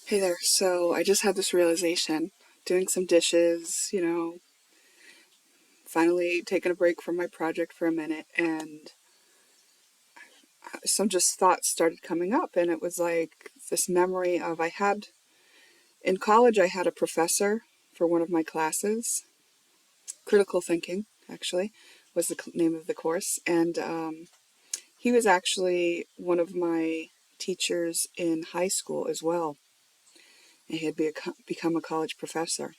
Hey there. So I just had this realization, doing some dishes, finally taking a break from my project for a minute, and some just thoughts started coming up, and it was like this memory of in college, I had a professor for one of my classes, critical thinking, actually, was the name of the course, and he was actually one of my teachers in high school as well, and he had become a college professor.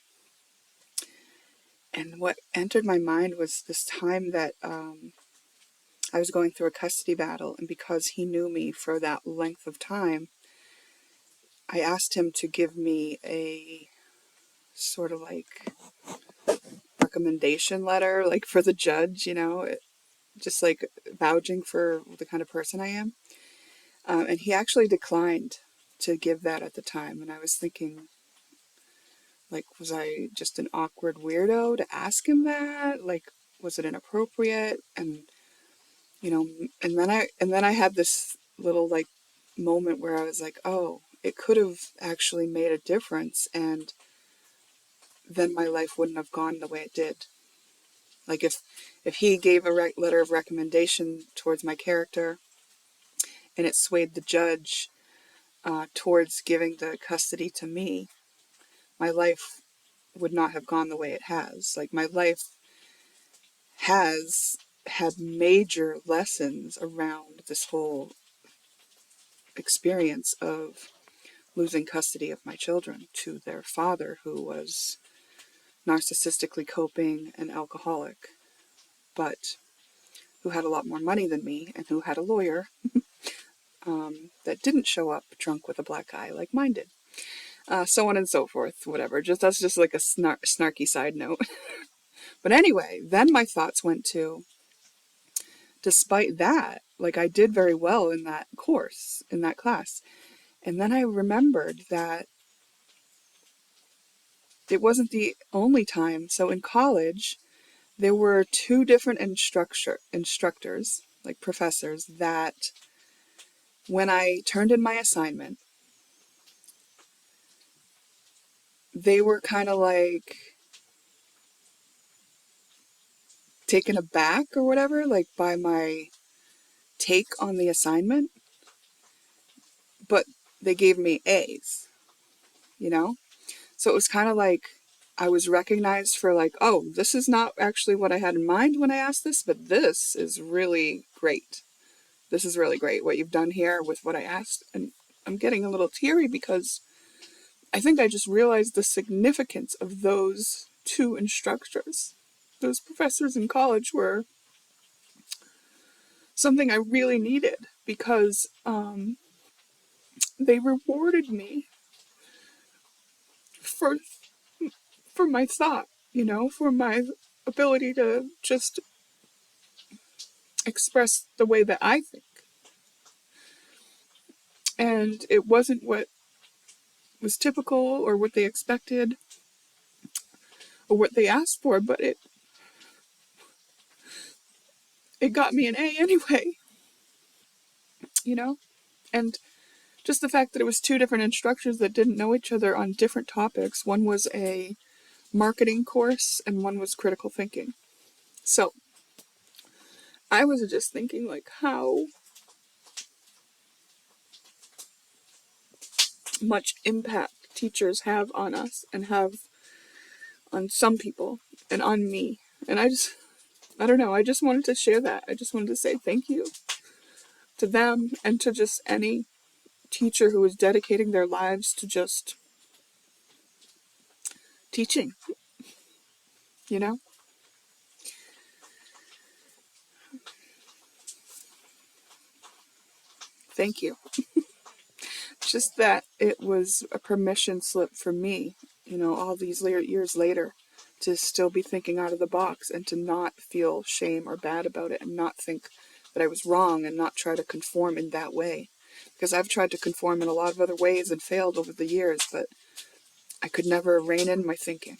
And what entered my mind was this time that I was going through a custody battle, and because he knew me for that length of time, I asked him to give me a sort of like recommendation letter, like for the judge, just like vouching for the kind of person I am. And he actually declined to give that at the time. And I was thinking, like, was I just an awkward weirdo to ask him that? Like, was it inappropriate? You know, and then I had this little like moment where I was like, oh, it could have actually made a difference, and then my life wouldn't have gone the way it did. Like if he gave a letter of recommendation towards my character, and it swayed the judge towards giving the custody to me, my life would not have gone the way it has. Like, my life has had major lessons around this whole experience of losing custody of my children to their father, who was narcissistically coping and alcoholic, but who had a lot more money than me and who had a lawyer that didn't show up drunk with a black guy like mine did. So on and so forth, whatever. That's just like a snarky side note. But anyway, then my thoughts went to, despite that, like, I did very well in that course, in that class. And then I remembered that it wasn't the only time. So in college, there were two different instructors, like professors, that when I turned in my assignment, they were kind of like taken aback or whatever, like by my take on the assignment, but they gave me A's, you know? So it was kind of like I was recognized for, like, oh, this is not actually what I had in mind when I asked this, but this is really great. This is really great what you've done here with what I asked. And I'm getting a little teary because I think I just realized the significance of those two instructors. Those professors in college were something I really needed because they rewarded me for my thought, for my ability to just express the way that I think. And it wasn't what was typical or what they expected or what they asked for, but it got me an A anyway, you know? And just the fact that it was two different instructors that didn't know each other on different topics. One was a marketing course and one was critical thinking. So I was just thinking, like, how much impact teachers have on us and have on some people and on me. And I don't know, I just wanted to share that. I just wanted to say thank you to them and to just any teacher who is dedicating their lives to just teaching, you know? Thank you. Just that it was a permission slip for me, all these years later, to still be thinking out of the box and to not feel shame or bad about it and not think that I was wrong and not try to conform in that way. Because I've tried to conform in a lot of other ways and failed over the years, but I could never rein in my thinking.